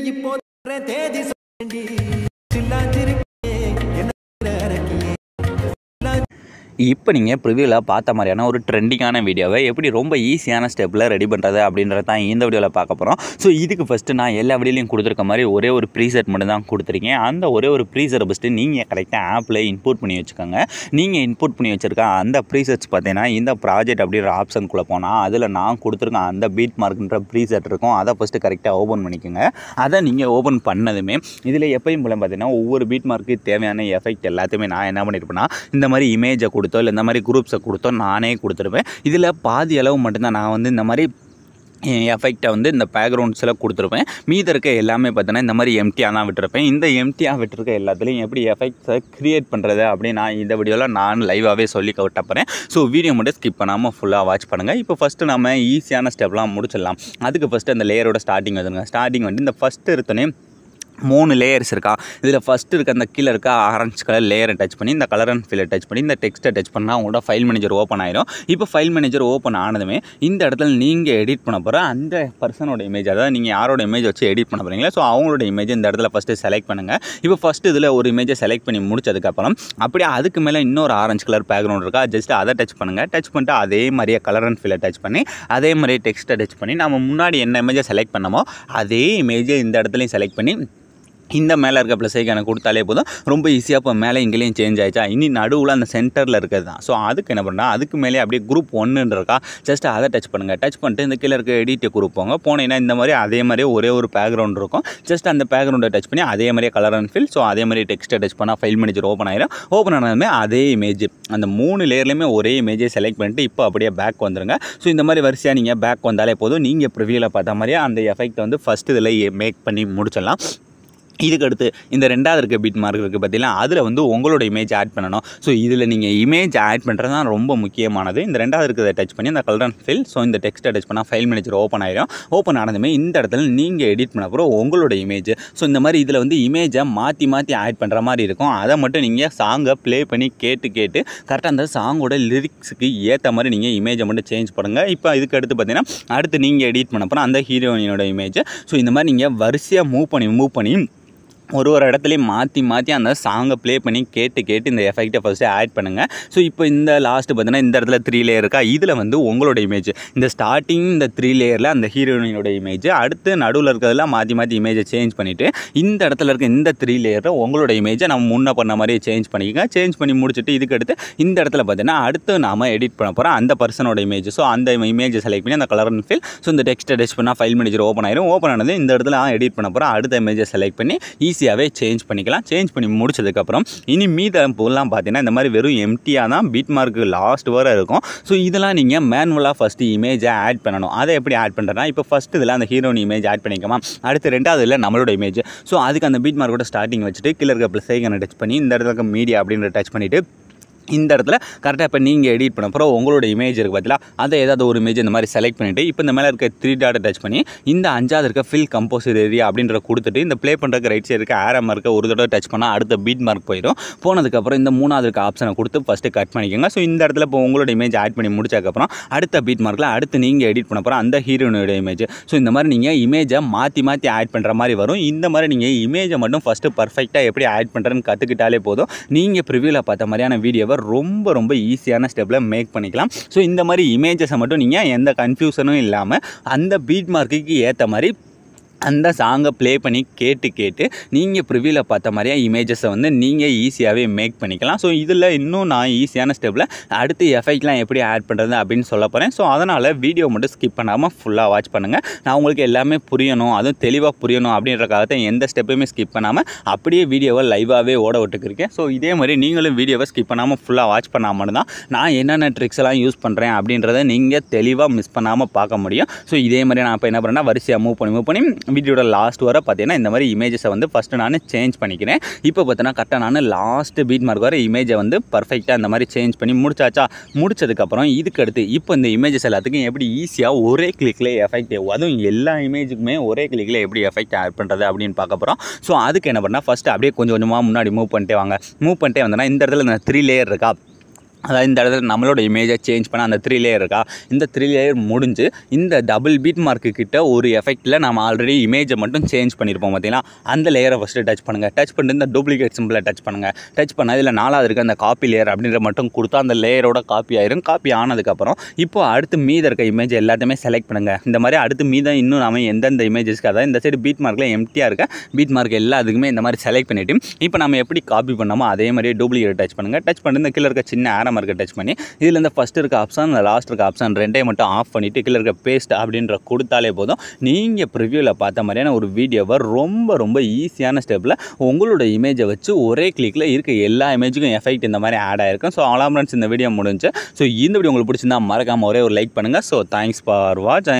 இப்போ தேதி சொல்லி சில்லாஞ்சிருக்கே என்ன அரக்கியே. இப்போ நீங்கள் ப்ரிவியூவில் பார்த்த மாதிரியான ஒரு ட்ரெண்டிங்கான வீடியோவை எப்படி ரொம்ப ஈஸியான ஸ்டெப்பில் ரெடி பண்ணுறது அப்படின்றது தான் இந்த வீடியோவில் பார்க்க போகிறோம். ஸோ இதுக்கு ஃபஸ்ட்டு நான் எல்லா வீடியோலையும் கொடுத்துருக்க மாதிரி ஒரே ஒரு ப்ரீசெட் மட்டும் தான் கொடுத்துருக்கேன். அந்த ஒரே ஒரு ப்ரீசெட்டை ஃபஸ்ட்டு நீங்கள் கரெக்டாக ஆப்பில் இன்புட் பண்ணி வச்சுக்கோங்க. நீங்கள் இன்புட் பண்ணி வச்சுருக்க அந்த ப்ரீசெட்ஸ் பார்த்தீங்கன்னா இந்த ப்ராஜெக்ட் அப்படின்ற ஆப்ஷனுக்குள்ளே போனால் அதில் நான் கொடுத்துருக்கேன் அந்த பீட் மார்க்ன்ற ப்ரீசெட் இருக்கும். அதை ஃபஸ்ட்டு கரெக்டாக ஓப்பன் பண்ணிக்கோங்க. அதை நீங்கள் ஓப்பன் பண்ணதுமே இதில் எப்பயும் போல பார்த்தீங்கன்னா ஒவ்வொரு பீட் மார்க்கு தேவையான எஃபெக்ட் எல்லாத்தையுமே நான் என்ன பண்ணியிருப்பேன்னா இந்த மாதிரி இமேஜை கொடுத்தோ இல்லை இந்த மாதிரி குரூப்ஸை கொடுத்தோ நானே கொடுத்துருப்பேன். இதில் பாதி அளவு மட்டும்தான் நான் வந்து இந்த மாதிரி எஃபெக்டை வந்து இந்த பேக்ரவுண்ட்ஸில் கொடுத்துருப்பேன். மீதி இருக்க எல்லாமே பார்த்தீங்கன்னா இந்த மாதிரி எம்டியாக தான் விட்டுருப்பேன். இந்த எம்டியாக விட்டுருக்க எல்லாத்துலேயும் எப்படி எஃபெக்ட்ஸை க்ரியேட் பண்ணுறது அப்படின்னு நான் இந்த வீடியோவில் நான் லைவாகவே சொல்லி கட்டப்போகிறேன். ஸோ வீடியோ மட்டும் ஸ்கிப் பண்ணாமல் ஃபுல்லாக வாட்ச் பண்ணுங்கள். இப்போ ஃபஸ்ட்டு நம்ம ஈஸியான ஸ்டெப்லாம் முடிச்சிடலாம். அதுக்கு ஃபஸ்ட்டு அந்த லேயரோட ஸ்டார்டிங் வந்துடுங்க. ஸ்டார்டிங் வந்து இந்த ஃபஸ்ட்டு எடுத்தோன்னே 3 லேயர்ஸ் இருக்கா. இதில் ஃபஸ்ட்டு இருக்க அந்த கீழே இருக்க ஆரஞ்சு கலர் லேயரை டச் பண்ணி இந்த கலர் அண்ட் ஃபில்லை டச் பண்ணி இந்த டெக்ஸ்ட்டை டச் பண்ணால் உங்களோட ஃபைல் மேனேஜர் ஓப்பன் ஆயிடும். இப்போ ஃபைல் மேனேஜர் ஓப்பன் ஆனதுமே இந்த இடத்துல நீங்கள் எடிட் பண்ண போகிற அந்த பர்சனோட இமேஜ், அதாவது நீங்கள் யாரோட இமேஜ் வச்சு எடிட் பண்ண போகிறீங்களா, ஸோ அவங்களோட இமேஜ் இந்த இடத்துல ஃபஸ்ட்டு செலக்ட் பண்ணுங்கள். இப்போ ஃபஸ்ட்டு இதில் ஒரு இமேஜை செலக்ட் பண்ணி முடிச்சதுக்கப்புறம் அப்படியே அதுக்கு மேலே இன்னொரு ஆரஞ்சு கலர் பேக்ரவுண்ட் இருக்கா, ஜஸ்ட் அதை டச் பண்ணுங்கள். டச் பண்ணிட்டு அதே மாதிரியே கலர் அண்ட் ஃபில்லை டச் பண்ணி அதே மாதிரியே டெக்ஸ்ட்டை டச் பண்ணி நம்ம முன்னாடி என்ன இமேஜை செலக்ட் பண்ணமோ அதே இமேஜை இந்த இடத்துலையும் செலக்ட் பண்ணி இந்த மேலே இருக்க ப்ளஸ் ஐக்கானை கொடுத்தாலே போதும். ரொம்ப ஈஸியாக இப்போ மேலே இங்கேயும் சேஞ்ச் ஆகிடுச்சா. இனி நடுவில் அந்த சென்டரில் இருக்கிறது தான். ஸோ அதுக்கு என்ன பண்ணுறா, அதுக்கு மேலே அப்படியே குரூப் 1 இருக்கா, ஜஸ்ட் அதை டச் பண்ணுங்கள். டச் பண்ணிட்டு இந்த கீழே இருக்க எடிட் குரூப் போனீங்கன்னா இந்த மாதிரி அதே மாதிரியே ஒரே ஒரு பேக்ரவுண்ட் இருக்கும். ஜஸ்ட் அந்த பேக்ரவுண்டை டச் பண்ணி அதே மாதிரியே கலர் அண்ட் ஃபில், ஸோ அதே மாதிரி டெக்ஸ்ட்டை டச் பண்ணால் ஃபைல் மேனேஜர் ஓப்பன் ஆயிடும். ஓப்பன் ஆனதுமே அதே இமேஜ் அந்த 3 லேயர்லையுமே ஒரே இமேஜை செலக்ட் பண்ணிட்டு இப்போ அப்படியே பேக் வந்துடுங்க. ஸோ இந்த மாதிரி வரிசையாக நீங்கள் பேக் வந்தாலே போதும். நீங்கள் ப்ரிவியூவில் பார்த்த மாதிரியே அந்த எஃபெக்ட் வந்து ஃபஸ்ட்டு இதில் மேக் பண்ணி முடிச்சிடலாம். இதுக்கடுத்து இந்த 2வது இருக்க பீட் மார்க் இருக்குது பார்த்தீங்கன்னா, அதில் வந்து உங்களோட இமேஜ் ஆட் பண்ணணும். ஸோ இதில் நீங்கள் இமேஜ் ஆட் பண்ணுறது தான் ரொம்ப முக்கியமானது. இந்த 2வது இருக்கிறத டச் பண்ணி அந்த கலர் அண்ட் ஃபில், ஸோ இந்த டெக்ஸ்ட்டை டச் பண்ணால் ஃபைல் மேனேஜர் ஓப்பன் ஆயிடும். ஓப்பன் ஆனதுமே இந்த இடத்துல நீங்கள் எடிட் பண்ண போகிற உங்களோட இமேஜ். ஸோ இந்த மாதிரி இதில் வந்து இமேஜை மாற்றி ஆட் பண்ணுற மாதிரி இருக்கும். அதை மட்டும் நீங்கள் சாங்கை ப்ளே பண்ணி கேட்டு கரெக்டாக அந்த சாங்கோட லிரிக்ஸுக்கு ஏற்ற மாதிரி நீங்கள் இமேஜை மட்டும் சேஞ்ச் பண்ணுங்கள். இப்போ இதுக்கு அடுத்து பார்த்தீங்கன்னா அடுத்து நீங்கள் எடிட் பண்ண போகிற அந்த ஹீரோயினோட இமேஜ். ஸோ இந்த மாதிரி நீங்கள் வரிசையாக மூவ் பண்ணி ஒரு இடத்துலையும் மாற்றி அந்த சாங்கை ப்ளே பண்ணி கேட்டு இந்த எஃபெக்டை ஃபஸ்ட்டு ஆட் பண்ணுங்கள். ஸோ இப்போ இந்த லாஸ்ட்டு பார்த்தீங்கன்னா இந்த இடத்துல 3 லேயர் இருக்கா, இதில் வந்து உங்களோட இமேஜ் இந்த ஸ்டார்டிங் இந்த 3 லேயரில் அந்த ஹீரோயினோட இமேஜ், அடுத்து நடுவில் இருக்கிறதுலாம் மாற்றி இமேஜை சேஞ்ச் பண்ணிவிட்டு இந்த இடத்துல இருக்க இந்த 3 லேயரில் உங்களோட இமேஜை நம்ம முன்னே பண்ண மாதிரியே சேஞ்ச் பண்ணிக்கோங்க. சேஞ்ச் பண்ணி முடிச்சுட்டு இதுக்கு அடுத்து இந்த இடத்துல பார்த்தீங்கன்னா அடுத்து நாம் எடிட் பண்ண போகிறோம் அந்த பர்சனோட இமேஜ். ஸோ அந்த இமேஜை செலக்ட் பண்ணி அந்த கலர் அண்ட் ஃபில், ஸோ இந்த டெக்ஸ்ட்டை டச் பண்ணால் ஃபைல் மேனேஜர் ஓப்பன் ஆயிடும். ஓப்பன் ஆனது இந்த இடத்துல எடிட் பண்ண போகிறோம் அடுத்த இமேஜை செலக்ட் பண்ணி ஈஸியாகவே சேஞ்ச் பண்ணிக்கலாம். சேஞ்ச் பண்ணி முடிச்சதுக்கப்புறம் இனி மீதம் போலாம் பார்த்தீங்கன்னா இந்த மாதிரி வெறும் எம்டியாக தான் பீட் மார்க்கு லாஸ்ட் வரை இருக்கும். ஸோ இதெல்லாம் நீங்கள் மேனுவலாக ஃபஸ்ட்டு இமேஜை ஆட் பண்ணணும். அதை எப்படி ஆட் பண்ணுறேன்னா, இப்போ ஃபஸ்ட்டு இதில் அந்த ஹீரோயின் இமேஜ் ஆட் பண்ணிக்கோமா, அடுத்து 2வது இல்லை நம்மளோட இமேஜ். ஸோ அதுக்கு அந்த பீட் மார்க்கோட ஸ்டார்டிங் வச்சுட்டு கீழே இருக்க ப்ளஸ் ஐக்கானை டச் பண்ணி இந்த இடத்துல இருக்க மீடியா அப்படின்ற டச் பண்ணிவிட்டு இந்த இடத்துல கரெக்டாக இப்போ நீங்கள் எடிட் பண்ண அப்புறம் உங்களோட இமேஜ் இருக்குது பார்த்தீங்களா, அதை ஏதாவது ஒரு இமேஜ் இந்த மாதிரி செலக்ட் பண்ணிவிட்டு இப்போ இந்த மேலே இருக்க 3 டாட்டை டச் பண்ணி இந்த 5வது இருக்க ஃபில் கம்போசர் ஏரியா அப்படின்ற கொடுத்துட்டு இந்த ப்ளே பண்ணுறதுக்கு ரைட் சைடு இருக்க ஆரோ மார்க்கை ஒரு தடவை டச் பண்ணால் அடுத்த பீட் மார்க் போயிடும். போனதுக்கப்புறம் இந்த 3வது இருக்க ஆப்ஷனை கொடுத்து ஃபஸ்ட்டு கட் பண்ணிக்கோங்க. ஸோ இந்த இடத்துல இப்போ உங்களோட இமேஜ் ஆட் பண்ணி முடிச்சதுக்கப்புறம் அடுத்த பீட் மார்க்கில் அடுத்து நீங்கள் எடிட் பண்ண போகிற அந்த ஹீரோயினோட இமேஜ். ஸோ இந்த மாதிரி நீங்கள் இமேஜை மாற்றி ஆட் பண்ணுற மாதிரி வரும். இந்த மாதிரி நீங்கள் இமேஜை மட்டும் ஃபஸ்ட்டு பர்ஃபெக்டாக எப்படி ஆட் பண்ணுறதுன்னு கற்றுக்கிட்டாலே போதும். நீங்கள் ப்ரிவியூவில் பார்த்த மாதிரியான வீடியோவை ரொம்ப ஈஸியான ஸ்டெப்பில் மேக் பண்ணிக்கலாம். ஸோ இந்த மாதிரி இமேஜஸை மட்டும் நீங்கள் எந்த கன்ஃபியூஷனும் இல்லாமல் அந்த பீட் மார்க்குக்கு ஏற்ற மாதிரி அந்த சாங்கை ப்ளே பண்ணி கேட்டு நீங்கள் ப்ரிவியூவில் பார்த்த மாதிரியே இமேஜஸை வந்து நீங்கள் ஈஸியாகவே மேக் பண்ணிக்கலாம். ஸோ இதில் இன்னும் நான் ஈஸியான ஸ்டெப்பில் அடுத்து எஃபெக்ட்லாம் எப்படி ஆட் பண்ணுறது அப்படின்னு சொல்ல போகிறேன். ஸோ அதனால் வீடியோ மட்டும் ஸ்கிப் பண்ணாமல் ஃபுல்லாக வாட்ச் பண்ணுங்கள். நான் உங்களுக்கு எல்லாமே புரியணும், அதுவும் தெளிவாக புரியணும் அப்படின்றக்காக எந்த ஸ்டெப்பையுமே ஸ்கிப் பண்ணாமல் அப்படியே வீடியோவை லைவாகவே ஓட விட்டுக்கிருக்கேன். ஸோ இதே மாதிரி நீங்களும் வீடியோவை ஸ்கிப் பண்ணாமல் ஃபுல்லாக வாட்ச் பண்ணாமல் தான் நான் என்னென்ன ட்ரிக்ஸ் எல்லாம் யூஸ் பண்ணுறேன் அப்படின்றத நீங்கள் தெளிவாக மிஸ் பண்ணாமல் பார்க்க முடியும். ஸோ இதே மாதிரி நான் இப்போ என்ன பண்ணுறேன்னா வரிசையாக மூவ் பண்ணி வீடியோட லாஸ்ட் வரை பார்த்தீங்கன்னா இந்த மாதிரி இமேஜஸை வந்து ஃபஸ்ட்டு நான் சேஞ்ச் பண்ணிக்கிறேன். இப்போ பார்த்தீங்கன்னா கரெக்டாக நான் லாஸ்ட் பீட் மார்க் வர இமேஜை வந்து பர்ஃபெக்டாக இந்த மாதிரி சேஞ்ச் பண்ணி முடிச்சதுக்கப்புறம் இதுக்கு அடுத்து இப்போ இந்த இமேஜஸ் எல்லாத்துக்கும் எப்படி ஈஸியாக ஒரே கிளிக்கில் எஃபெக்ட், அதுவும் எல்லா இமேஜுக்குமே ஒரே கிளிக்கில் எப்படி எஃபெக்ட் ஆட் பண்ணுறது அப்படின்னு பார்க்க போகிறோம். ஸோ அதுக்கு என்ன பண்ணால் ஃபஸ்ட்டு அப்படியே கொஞ்சமாக முன்னாடி மூவ் பண்ணிட்டே வந்தேன்னா இந்த இடத்துல இந்த 3 லேயர் இருக்கா, அதாவது இந்த இடத்துல நம்மளோட இமேஜை சேஞ்ச் பண்ண அந்த 3 லேயர் இருக்கா, இந்த 3 லேயர் முடிஞ்சு இந்த டபுள் பீட் மார்க்கு கிட்ட ஒரு எஃபெக்ட்டில் நம்ம ஆல்ரெடி இமேஜை மட்டும் சேஞ்ச் பண்ணியிருப்போம் பார்த்தீங்கன்னா, அந்த லேயரை ஃபஸ்ட்டு டச் பண்ணுங்கள். டச் பண்ணிட்டு இந்த டூப்ளிகேட் சிம்பிளை டச் பண்ணுங்கள். டச் பண்ணால் இதில் 4வது இருக்க அந்த காப்பி லேயர் அப்படின்ற மட்டும் கொடுத்தா அந்த லேயரோட காப்பி ஆயிரும். காப்பி ஆனதுக்கப்புறம் இப்போ அடுத்து மீத இருக்க இமேஜ் எல்லாத்தையுமே செலக்ட் பண்ணுங்கள். இந்த மாதிரி அடுத்து மீதம் இன்னும் நம்ம எந்தெந்த இமேஜஸ்க்கு, அதாவது இந்த சைடு பீட் மார்க்கில் எம்டியாக இருக்க பீட் மார்க் எல்லாத்துக்குமே இந்த மாதிரி செலக்ட் பண்ணிவிட்டு இப்போ நம்ம எப்படி காப்பி பண்ணாமோ அதே மாதிரியே டூப்ளிகேட் டச் பண்ணுங்கள். டச் பண்ணிட்டு இந்த கீழே இருக்க சின்ன ஆரோ மார்க்கை டச் பண்ணி இதில் இந்த ஃபஸ்ட் இருக்க ஆப்ஷன் லாஸ்ட் இருக்க ஆப்ஷன் ரெண்டையும் மட்டும் ஆஃப் பண்ணிவிட்டு கீழே இருக்க பேஸ்ட் அப்படின்ற கொடுத்தாலே போதும். நீங்கள் ப்ரிவியூவில் பார்த்த மாதிரியான ஒரு வீடியோவை ரொம்ப ஈஸியான ஸ்டெப்பில் உங்களோட இமேஜை வச்சு ஒரே கிளிக்கில் இருக்க எல்லா இமேஜுக்கும் எஃபெக்ட் இந்த மாதிரி ஆட் ஆகிருக்கும். ஸோ அவ்வளோ ஃப்ரெண்ட்ஸ், இந்த வீடியோ முடிஞ்சு. ஸோ இந்த வீடியோ உங்களுக்கு பிடிச்சிருந்தா மறக்காமல் ஒரே ஒரு லைக் பண்ணுங்கள். ஸோ தேங்க்ஸ் ஃபார் வாட்சிங்.